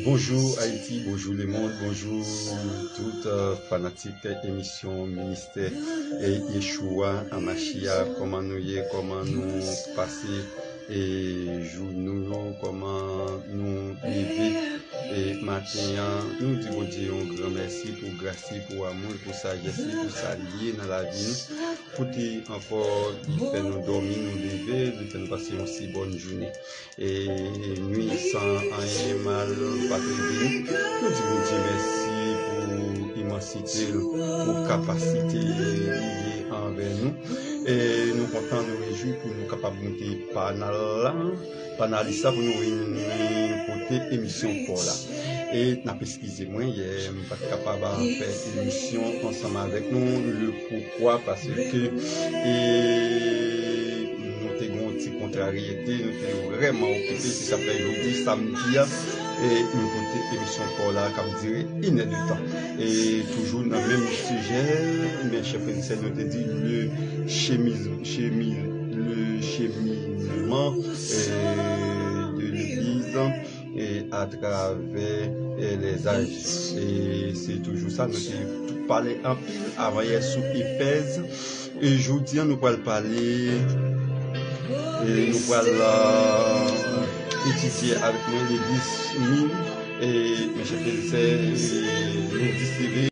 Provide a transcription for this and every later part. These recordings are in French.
Bonjour Haïti, bonjour le monde, bonjour toute fanatique émission ministère et Yeshua Amashia, comment nous y est, comment nous passer et jour nous, comment nous lever et matin, nous disons Dieu un grand merci pour grâce, pour amour, pour sagesse, pour s'allier dans la vie, pour encore il fait nous dormir, nous lever, il fait nous passer une si bonne journée et nuit sans un mal. Nous disons Dieu merci pour immensité, pour capacité liée envers nous. Et nous comptons nous réjouir pour nous capables de monter par ça pour nous réunir côté émission pour là. Et n'a pas excusez-moi, je ne suis pas capable de faire émission ensemble avec nous. Le pourquoi, parce que nous avons une petite contrariété, nous sommes vraiment occupés, si ça fait jeudi, samedi. Et nous côté émission pour là, comme dirait, il est du temps. Et toujours dans le même sujet, mes chers frères, nous te dit le cheminement de l'Église et à travers les âges. Et c'est toujours ça, nous avons tout parlé en pile avant hier sous Éphèse. Et aujourd'hui, nous allons parler et nous allons étudier avec nous l'église mine et mes chers frères, nous distiller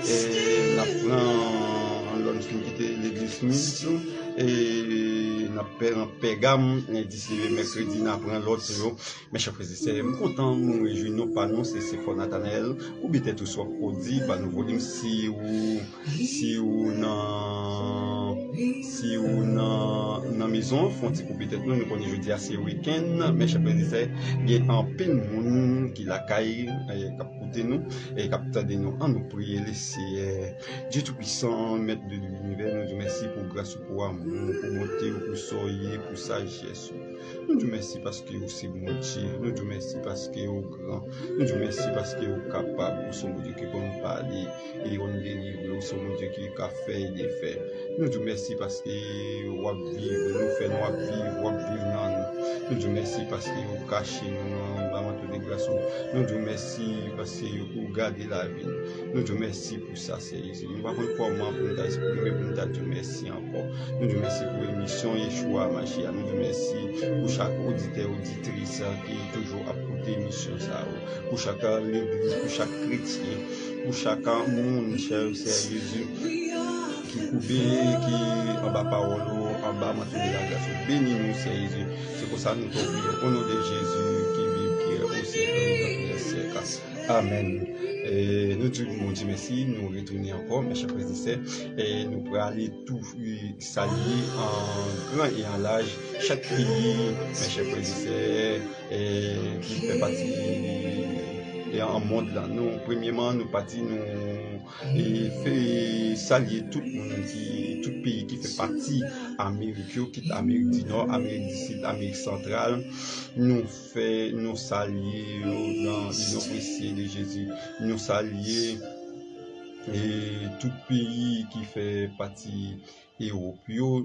et n'apprend l'homme qui était l'église mine et n'apprend Pérgame et distiller mercredi n'apprend l'autre jour. Mes chers frères, c'est content nous réjouir nous pas nous c'est Fort Nathanaël ou peut-être tout soit Audi par nous volume si ou dans maison font peut-être nous connaissons jeudi à ce week-end mais chers frères, il y a un peu de monde qui la caille et qui nous et qui nous en nous prier laisser Dieu tout-puissant maître de l'univers nous merci pour grâce pour amour pour monter pour soyer pour sagesse nous te merci parce que vous êtes bon Dieu nous te merci parce que vous grand nous te merci parce que vous capable vous sommes Dieu qui peut nous parler et on délivre nous sommes Dieu qui a fait des faits nous te merci parce que vous vivre nous fait nous vivre nous te merci parce que vous cachez nous dans de grâce nous te merci parce que vous gardez la vie nous te merci pour ça c'est ici nous pas comment pour nous exprimer pour nous te merci encore nous te merci pour l'émission Yeshua Amashia nous te merci pour chaque auditeur auditrice qui est toujours à côté l'émission ça pour chaque l'église pour chaque chrétien pour chaque monde cher Jésus qui couvre qui en bas parole en bas maintenant de la grâce bénis nous Jésus c'est pour ça nous te prions au nom de Jésus qui vit qui est au siècle des siècles amen. Et nous disons merci, nous retournons encore, mes chers frères et nous pourrons aller tout saluer en grand et en large chaque pays, mes chers frères qui fait partie et en monde là. Nous, premièrement, nous partis, nous et fait saluer tout le monde tout pays qui fait partie Amérique, qui est Amérique du Nord, Amérique du Sud, Amérique centrale. Nous saluer dans l'union précieuse de Jésus. Nous saluer et tout pays qui fait partie Europe,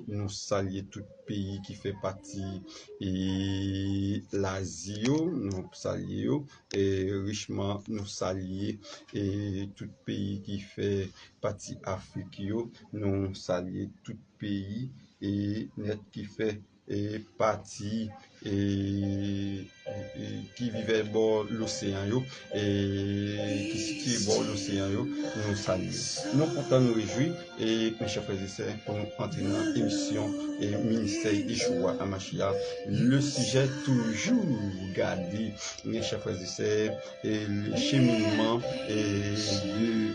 nous saluer tout pays qui fait partie et l'Asie, nous saluer et richement nous saluer et tout pays qui fait partie Afrique, nous saluer tout pays et net qui fait et partie et qui vivait bord l'océan et qui est bord l'océan nous saluons. Nous comptons nous réjouir et mes chers frères et sœurs pour nous entrer dans l'émission et ministère Yeshua Amashia. Le sujet toujours gardé, mes chers frères et sœurs, et le cheminement de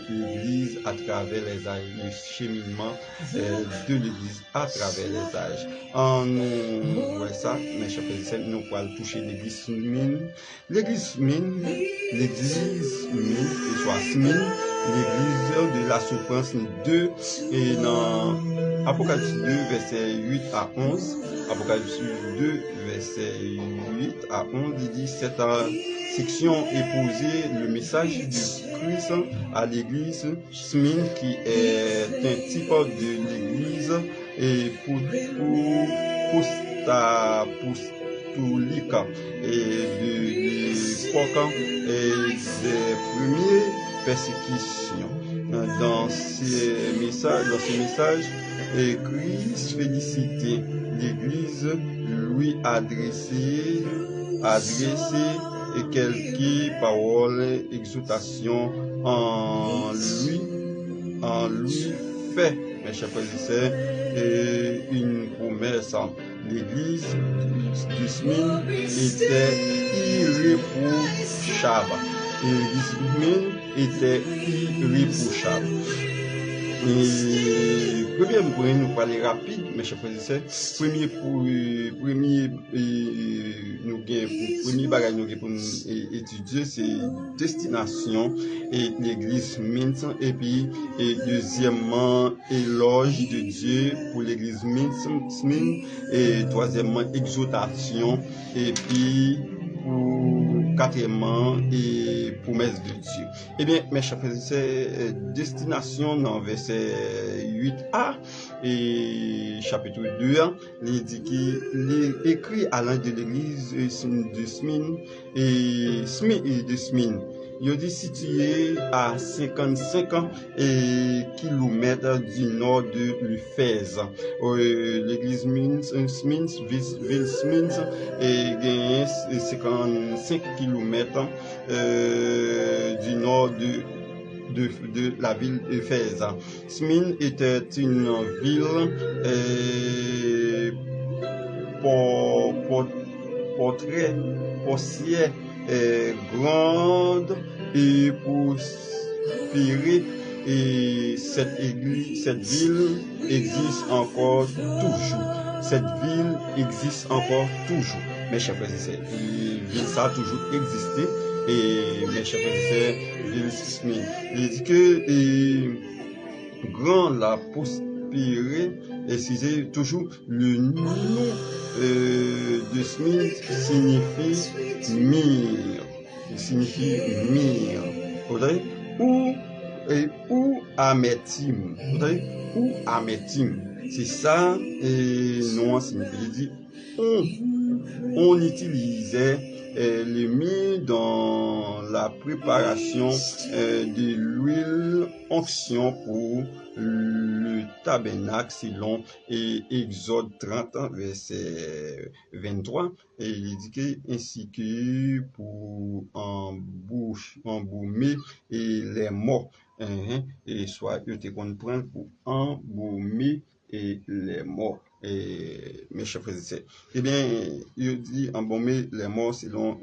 l'Église à travers les âges, le cheminement de l'Église à travers les âges. En nous voyons ça, mes chers frères et sœurs, nous allons toucher l'Église mine, l'église de la souffrance 2 et dans Apocalypse 2 verset 8 à 11, Apocalypse 2 verset 8 à 11, il dit cette section est posée le message du Christ à l'église Smyrne qui est un type de l'église et apostolique et de l'époque des premières persécutions. Dans ces messages, Christ félicitait l'Église, lui adressait quelques paroles, exhortations en lui fait, mes chers frères et sœurs, une promesse. L'Église du Smyrne était irréprochable. L'Église du Smyrne était irréprochable. Et premier, nous parler rapide, mes chers frères et sœurs. Premier bagage nous pour étudier, c'est destination et l'église Minsk, et puis deuxièmement éloge de Dieu pour l'église Minsk, et troisièmement exhortation, et puis quatrièmement et promesse de Dieu. Eh bien, mes chers frères et sœurs, destination dans verset 8a et chapitre 2, il dit qu'il écrit à l'un de l'église de Smyrne et de Smyrne. Il dit situé à 55 kilomètres du nord de l'Éphèse. L'église Smyrne, ville Smyrne, est 55 kilomètres du nord de la ville d'Éphèse. Smyrne était une ville portière grande et prospérée, et cette ville existe encore toujours. Cette ville existe encore toujours. Mes chers frères et sœurs, ça a toujours existé. Et mes chers frères et sœurs, ville Smyrne, il dit que grand la prospérée, et c'est toujours le nom de Smyrne signifie mire. Signifie mire. Ou amertume. Ou amertume. C'est ça, et non, signifie. Il dit, on utilisait les mire dans la préparation de l'huile onction pour le tabernacle, selon Exode 30, verset 23, et il dit que ainsi que pour embaumer et les morts, et soit je te comprends pour embaumer et les morts. Et mes chers frères et sœurs, eh bien, il dit embaumer les morts selon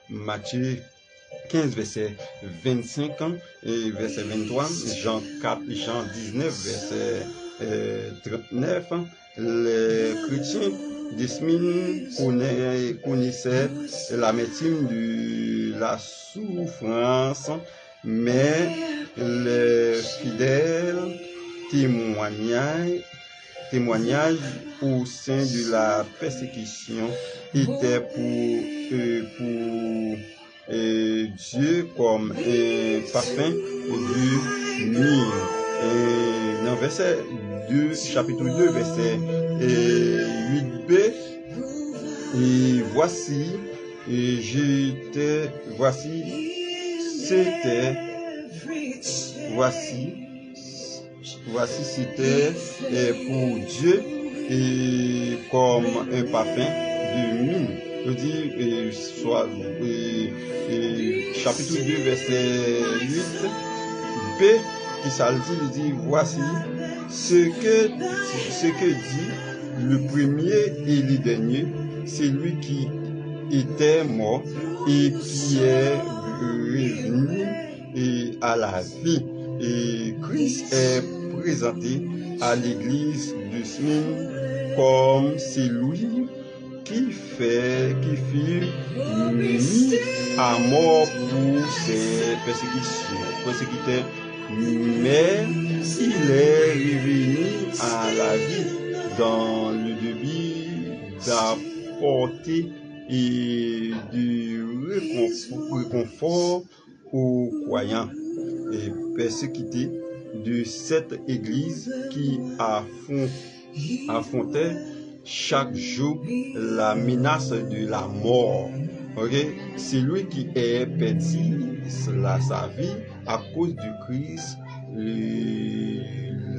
Matthieu 15, verset 25 et verset 23, Jean 19, verset 39. Les chrétiens de Smyrne connaissaient l'amertume de la souffrance, mais les fidèles témoignages au sein de la persécution étaient pour Dieu comme un parfum du myrrhe. Dans verset 2, chapitre 2, verset 8b, et voici c'était pour Dieu et comme un parfum de myrrhe. Je dis, chapitre 2, verset 8b, qui ça le dit, il dit, voici ce que dit le premier et le dernier, c'est lui qui était mort et qui est revenu à la vie. Et Christ est présenté à l'église de Smyrne comme celui qui fut mis à mort pour ses persécuteurs, mais il est revenu à la vie dans le but d'apporter et du réconfort aux croyants et persécutés de cette église qui affrontait chaque jour la menace de la mort. Ok, c'est lui qui est perdu sa vie à cause du Christ,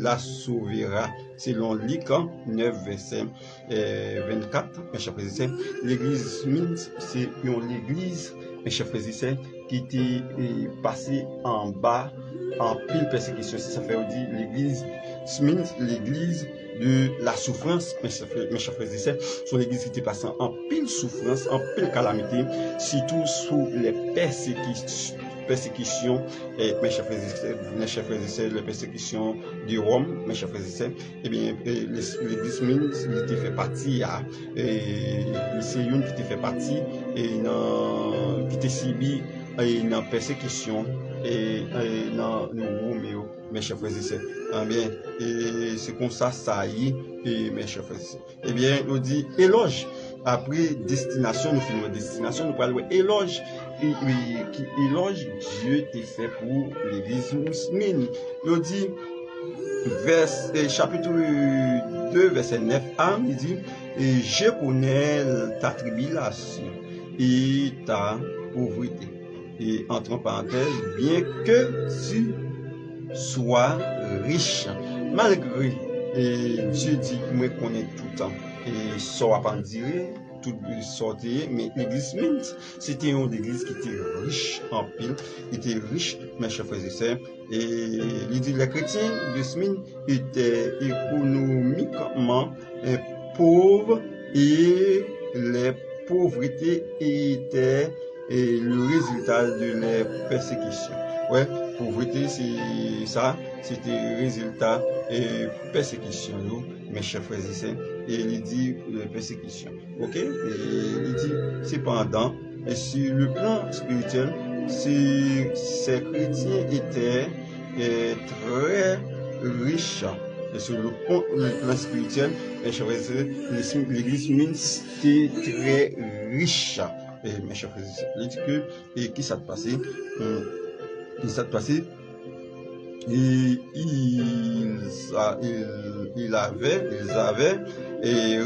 la sauvera. Selon Luc 9, verset 24, mes chers frères et sœurs, l'église Smith, c'est une église, mes chers frères et sœurs, qui était passée en bas, en pile persécution. Ça fait dire l'église Smith, l'église de la souffrance, mes chers frères et sœurs, son église qui était passée en pile souffrance, en pile calamité, surtout sous les persécutions, mes chers frères et sœurs, les persécutions de Rome, mes chers frères et sœurs. Eh bien, l'église Smith, il était fait partie, c'est une qui était fait partie, et qui était subi une persécution, et dans le Roméo, mes chers frères et sœurs. Eh bien, et c'est comme ça, ça y est, et mes chers frères et sœurs. Eh bien, on dit éloge. Après destination, nous finissons destination, nous parlons éloge. Éloge Dieu t'est fait pour l'église Smith. On dit, chapitre 2, verset 9a, il dit, et je connais ta tribulation et ta pauvreté. Et entre parenthèses, bien que tu sois riche, malgré, et Dieu dit, moi connais tout le temps, et ça va pas dire, tout sortir, mais l'église Smith, c'était une église qui était riche en pile, était riche, mes chers frères et sœurs, et il dit, les chrétiens de Smith étaient économiquement pauvres, et les pauvretés étaient le résultat de les persécutions. Ouais, pauvreté, c'est ça, c'était le résultat et persécution, mes chers frères et sœurs. Et il dit persécution. Ok? Et il dit, cependant, et sur le plan spirituel, ces chrétiens étaient très riches. Et sur le plan spirituel, mes chers frères et sœurs, l'église Smith était très riche. Et mes chers frères et sœurs, il dit que, et qui s'est passé? Qui s'est passé? Et ils avaient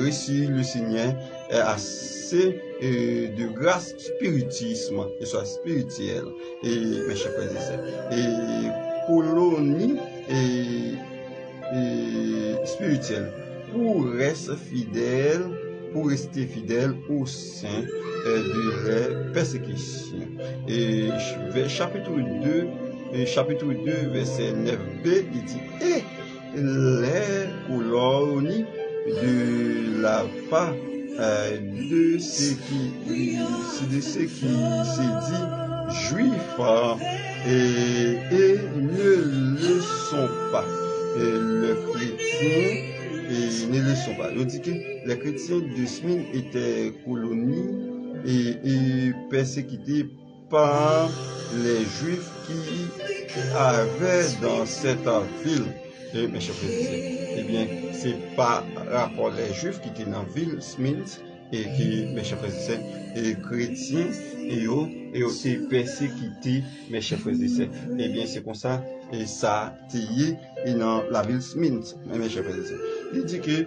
reçu le Seigneur assez de grâce spiritisme, et soit spirituelle, et mes chers frères et sœurs, et colonie et spirituelle, pour rester fidèle au sein de la persécution. Et chapitre 2, verset 9b, il dit, et les colonies de la part de ceux qui se dit juifs et ne le sont pas. Les chrétiens ne le sont pas. Je dis que les chrétiens de Smith étaient colonies et persécutés par les juifs qui avaient dans cette ville. Et mes chers frères, eh bien, c'est par rapport les juifs qui étaient dans la ville Smith et qui, mes chers frères et chrétiens, et ont été persécutés, mes chers frères et sœurs. Eh bien, c'est comme ça, et ça et dans la ville Smith, mes chers frères et sœurs. Il dit que,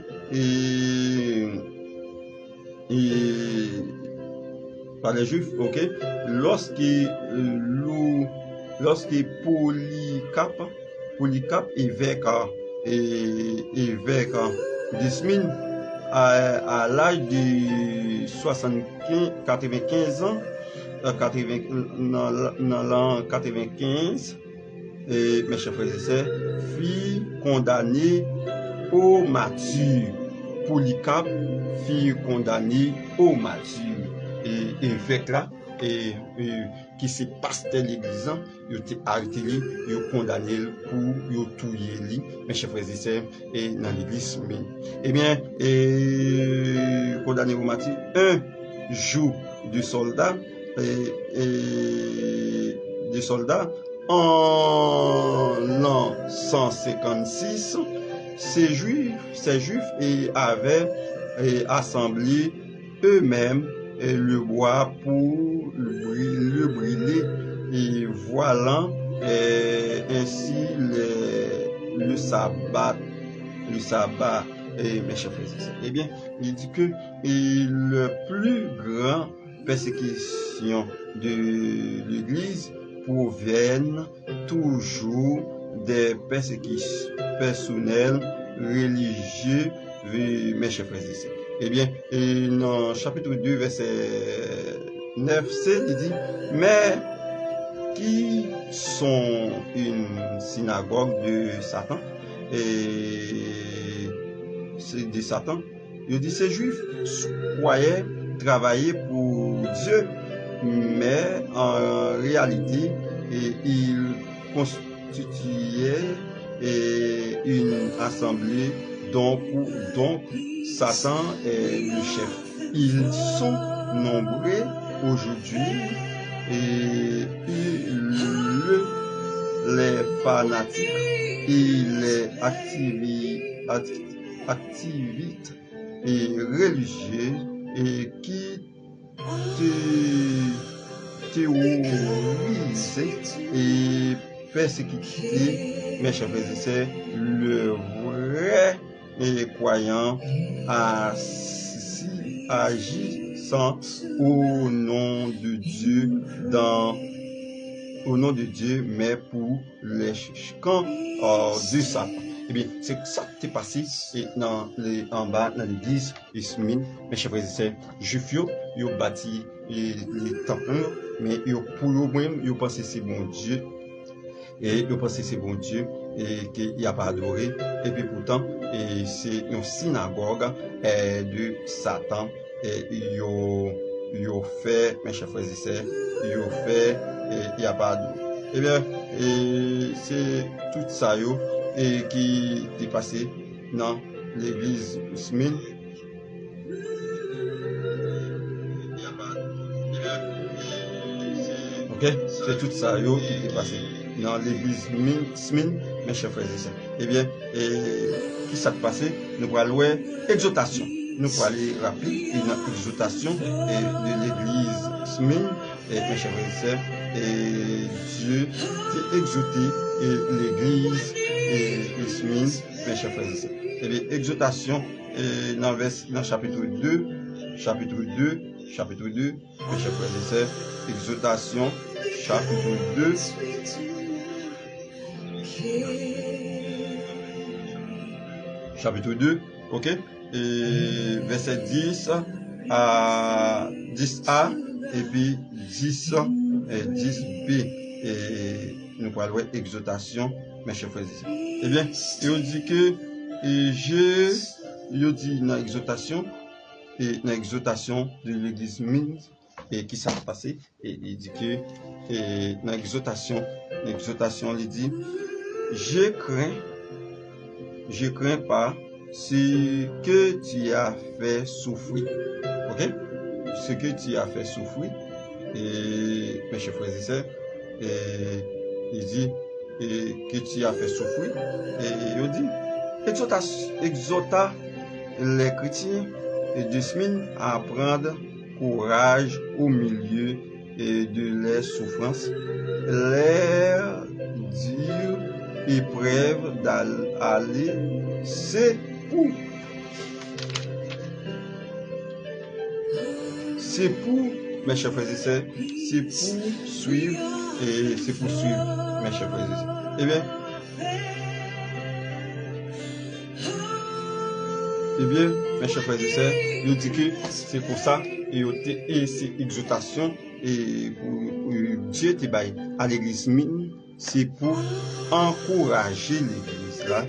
par les juifs, ok, lorsque Polycarpe évêque de Smyrne à l'âge de 95 ans, dans l'an 95, et mes chers frères et sœurs, fut condamné au martyre. Polycarpe fut condamné au martyre. Et évêque là, qui se pasteur l'église, il a été arrêté, il a condamné pour tuer, mes chers frères et sœurs, et dans l'église. Eh bien, condamné au martyre, un jour de soldats, en l'an 156, ces juifs avaient assemblé eux-mêmes le bois pour le brûler, et voilà ainsi le sabbat, mes chers frères et sœurs. Eh bien, il dit que le plus grand persécutions de l'Église proviennent toujours des persécutions personnelles, religieuses, mes chers frères et sœurs. Eh bien, dans chapitre 2, verset 9c, il dit, mais qui sont une synagogue de Satan, et c'est de Satan. Il dit, ces juifs croyaient travailler pour Dieu, mais en réalité, ils constituaient une assemblée donc Satan est le chef. Ils sont nombreux aujourd'hui et les fanatiques et les activistes et religieux et qui théorisent et persécutent, mes chers frères et sœurs, le vrai croyant agissant au nom de Dieu mais pour les camps de Satan. Eh bien, c'est ça qui est passé en bas dans l'église Ismine, mes chers frères et sœurs, juifs, ils ont bâti les temples, mais pour eux-mêmes, ils pensent que c'est bon Dieu. Et ils pensent que c'est bon Dieu et qu'il n'y a pas adoré. Et puis pourtant, c'est une synagogue de Satan. Et ils ont fait, mes chers frères et sœurs, ils ont fait et il n'y a pas adoré. Eh bien, c'est tout ça et qui est passé dans l'église Smith. Ok, c'est tout ça qui est passé dans l'église Smith, mes chers frères et sœurs. Eh bien, qui s'est passé? Nous allons voir exhortation. Nous allons aller rappeler une exhortation de l'église Smith, mes chers frères et sœurs. Et Dieu qui exhorté l'église Smith, mes chers frères et sœurs. Eh bien, exhortation dans chapitre 2, mes chers frères et sœurs. Exhortation, chapitre 2. Chapitre 2, ok, et verset 10 à 10a et puis 10 et 10b. Et nous parlons exhortation, mes chers frères et sœurs. Eh bien, il dit que il dit dans l'exhortation de l'église Mine et qui s'est passé, et il dit que dans l'exhortation, il dit, je crains pas ce que tu as fait souffrir. Ok? Ce que tu as fait souffrir. Et mes chers frères et sœurs, il dit que tu as fait souffrir. Et il dit, exhorta les chrétiens de Smyrne à prendre courage au milieu de leurs souffrances, leur dire épreuve d'aller, c'est pour mes chers frères et sœurs, c'est pour suivre mes chers frères et sœurs. Eh bien, mes chers frères et sœurs, il dit que c'est pour ça et c'est exhortation et pour Dieu te baille à l'église Mine, c'est pour encourager l'église là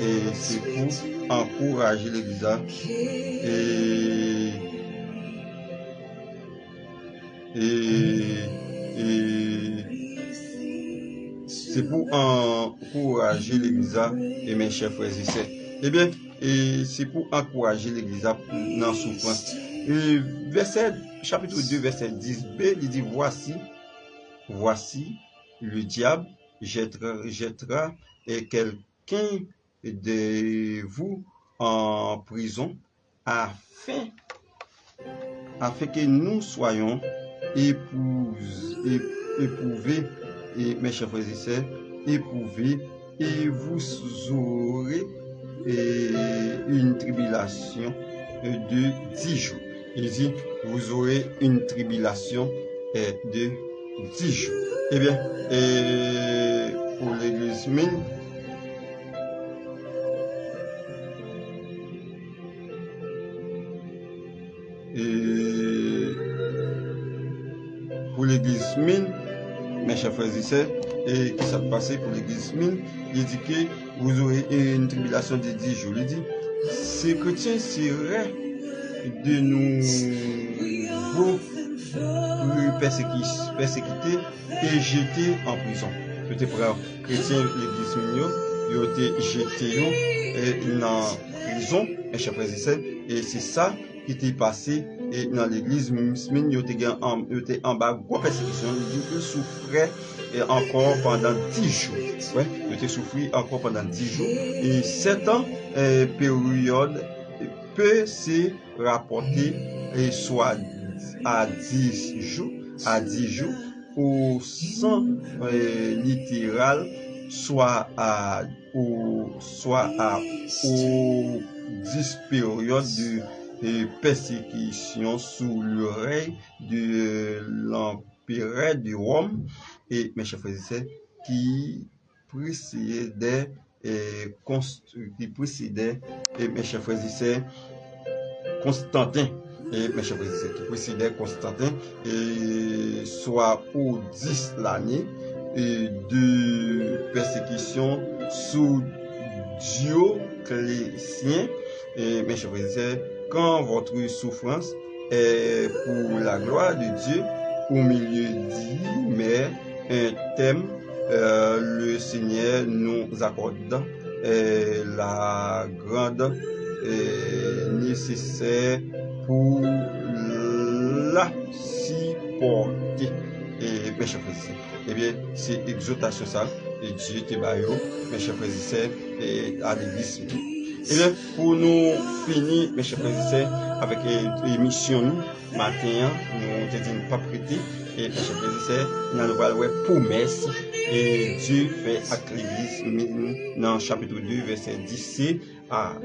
et c'est pour encourager l'église là et c'est pour encourager l'église et mes chers frères et sœurs. Eh bien, et c'est pour encourager l'église dans la souffrance. Et chapitre 2, verset 10b, il dit, voici, le diable jettera quelqu'un de vous en prison afin que nous soyons éprouvés, et mes chers frères et sœurs, éprouvés, et vous aurez une tribulation de 10 jours. Il dit, vous aurez une tribulation de 10 jours. Eh bien, et pour l'église mine, et pour l'église mine, mes chers frères et sœurs, et qui s'est passé pour l'église mine, il dit que vous aurez une tribulation de 10 jours. Il dit, ces chrétiens seraient de nous persécuter et jeter en prison. C'était pour les chrétiens l'église mine, ils ont été jetés dans prison, mes chers frères et sœurs, et c'est ça qui était passé et dans l'église mine, ils étaient en bas de persécution, ils souffraient encore pendant 10 jours. Ouais, ils étaient souffert encore pendant 10 jours. Et cette période peut se rapporter soit à 10 jours, au sens littéral, soit aux 10 périodes de persécution sous le règne de l'empire de Rome et mes chers frères et sœurs qui précédait mes chers frères et sœurs Constantin et mes chers frères et sœurs qui précédait Constantin et soit au 10 l'année de persécution sous Dioclétien et mes chers frères et sœurs, quand votre souffrance est pour la gloire de Dieu au milieu dit mais un thème le Seigneur nous accorde la grande nécessaire pour la supporter. Et mes chers frères et sœurs, eh bien, c'est exhortation ça, et Dieu te baille, mes chers frères et sœurs, et à l'église. Et bien, pour nous finir, mes chers frères et sœurs, avec l'émission nous, matin, nous te disons pas prêter, et mes chers frères et sœurs, nous allons voir promesse, et Dieu fait à l'église, dans chapitre 2, verset 10 à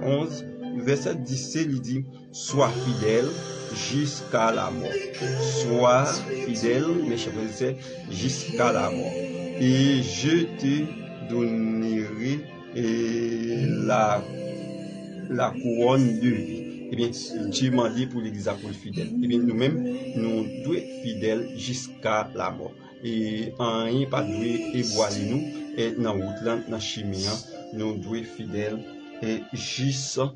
11, verset 17, il dit, sois fidèle jusqu'à la mort. Sois fidèle, mes chers frères et sœurs, jusqu'à la mort. Et je te donnerai la couronne de vie. Eh bien, Dieu m'a dit pour l'église pour le fidèle. Eh bien, nous-mêmes, nous devons être fidèles jusqu'à la mort. Et en rien pas doué éboiler nous, et dans la route là, dans la chimie, nous devons être fidèles et jusqu'à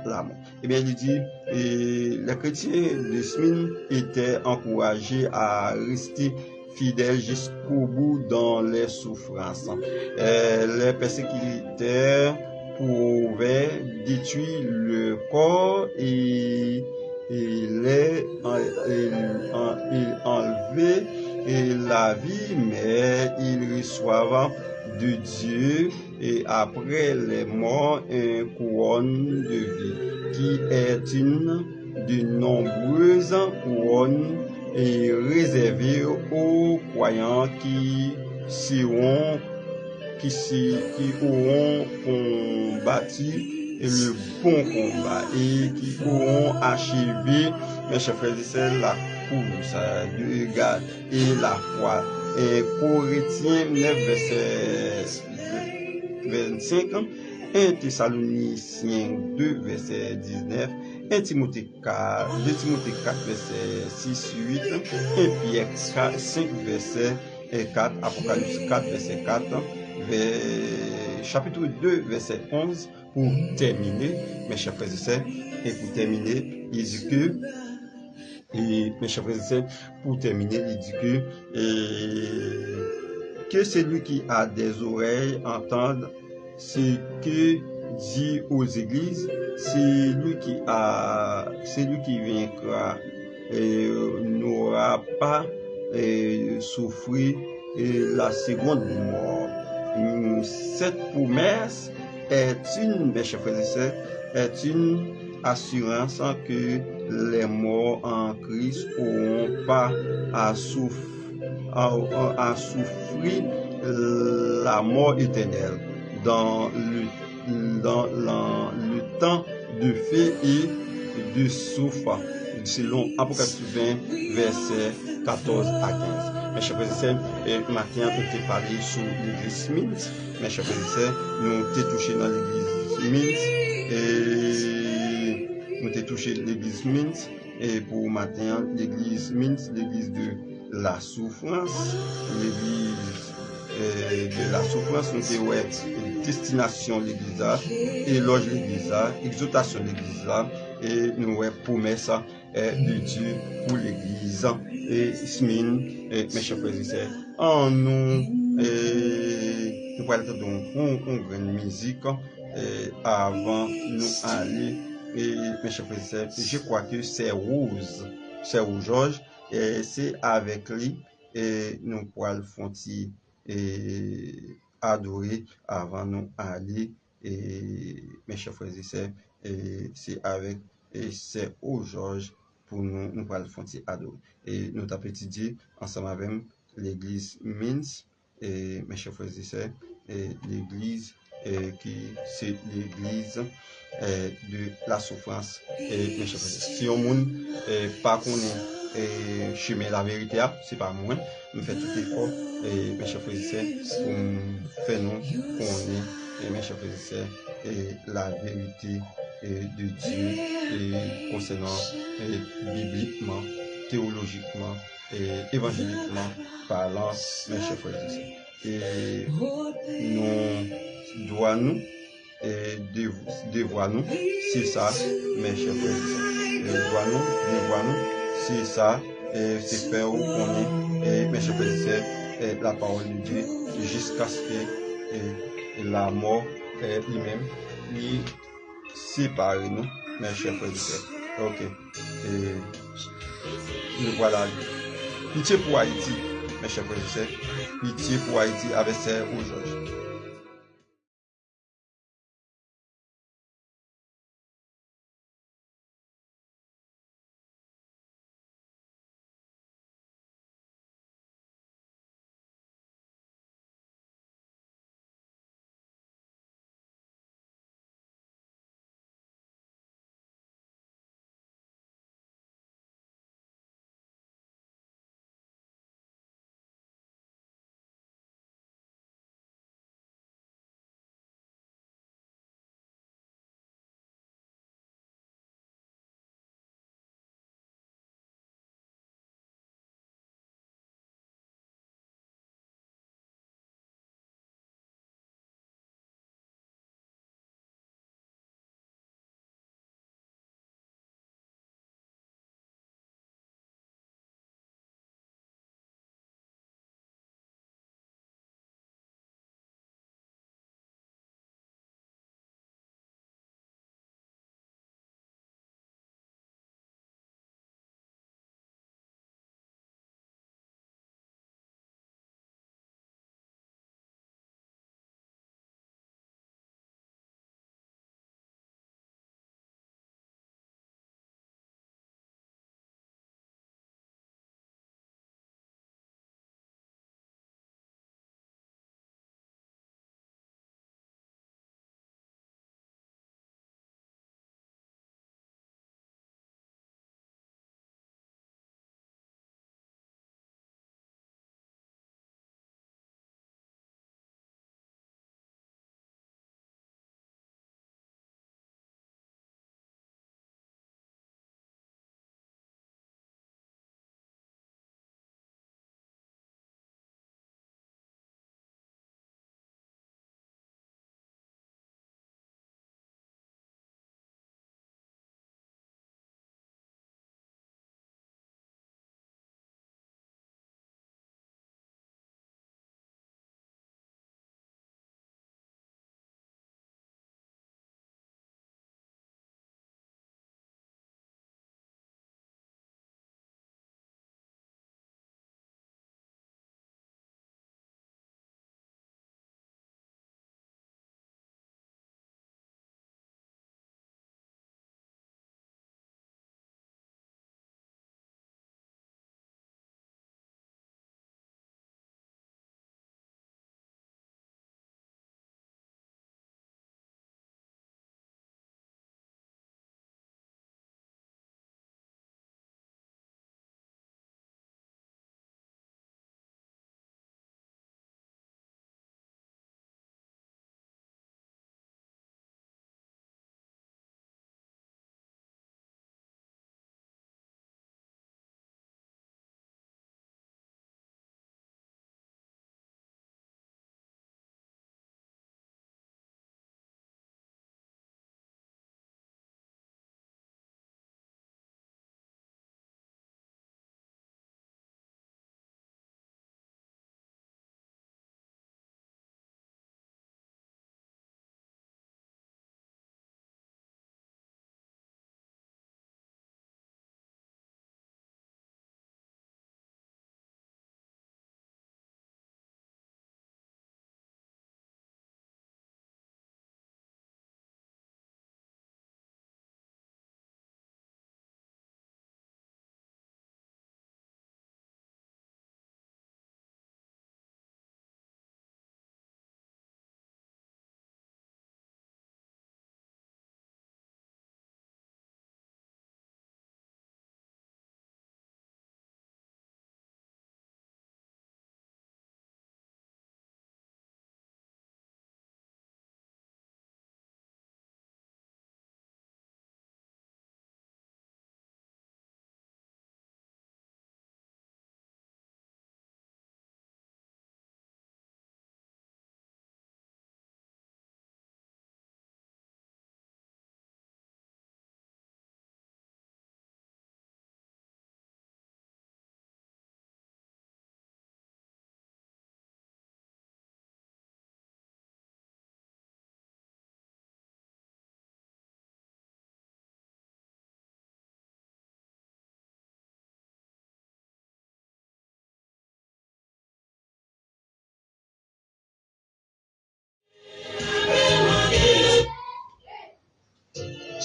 la mort. Eh bien, il dit, les chrétiens de Smyrne étaient encouragés à rester fidèles jusqu'au bout dans les souffrances. Les persécuteurs pouvaient détruire le corps et enlever la vie, mais ils reçoivent de Dieu et après les morts une couronne de vie qui est une de nombreuses couronnes et réservée aux croyants qui auront combattu le bon combat et qui auront achevé, mes chers frères et sœurs, la course de garde et la foi. Et Corinthiens 9, verset 25, 1 Thessaloniciens 2, verset 19, 1 Timothée 4, 2 Timothée 4, verset 6, 8, 1 Pierre 5, verset 4, Apocalypse 4, verset 4, chapitre 2, verset 11, pour terminer, mes chers frères et sœurs, et pour terminer, il dit que, et mes chers frères et sœurs, pour terminer, il dit que celui qui a des oreilles entende ce que dit aux églises, celui qui vaincra n'aura pas souffert la seconde mort. Cette promesse est mes chers frères et sœurs, est une assurance que les morts en Christ n'auront pas à souffrir la mort éternelle dans le temps de feu de souffle, selon Apocalypse 20, verset 14 à 15. Mes chers frères et sœurs, matin, on t'a parlé sur l'église Mint. Mes chers frères et sœurs, nous t'ai touché dans l'église Mint. Et nous t'ai touché l'église Mint. Et pour matin, l'église Mint, l'église de la souffrance, l'église de la souffrance, nous t'ai ouais, destination l'église là, éloge l'église là, exhortation l'église là, et nous ouais, promesse de Dieu pour l'église et Smine, mes chers frères et sœurs, en nous, nous allons entendre une grande musique avant nous aller, et mes chers frères et sœurs, je crois que c'est Rose Georges, et c'est avec lui, et nous pourrons faire et adorer avant nous aller, et mes chers frères et sœurs, et c'est avec, et c'est au Georges pour nous pour le faire adorer. Et nous avons étudié ensemble avec l'église Mins, et mes chers frères et sœurs, et l'église qui c'est l'église de la souffrance. Et mes chers frères et sœurs, si on ne pas connaît chemin la vérité, c'est pas moi, nous fait tout effort, et mes chers frères et sœurs, pour faire nous connaître, et mes chers frères et sœurs, et la vérité de Dieu et concernant bibliquement, théologiquement et évangéliquement parlant, mes chers frères et sœurs. Et nous devons devoir nous, c'est ça, mes chers frères et sœurs. Devoir nous, c'est ça, c'est faire connaître, mes chers frères et sœurs, la parole de Dieu jusqu'à ce que la mort lui-même lui sépare nous, mes chers frères et sœurs. Ok. Et nous voilà. Pitié pour Haïti, mes chers frères et sœurs. Pitié pour Haïti avec ces aujourd'hui.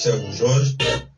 Serge Georges.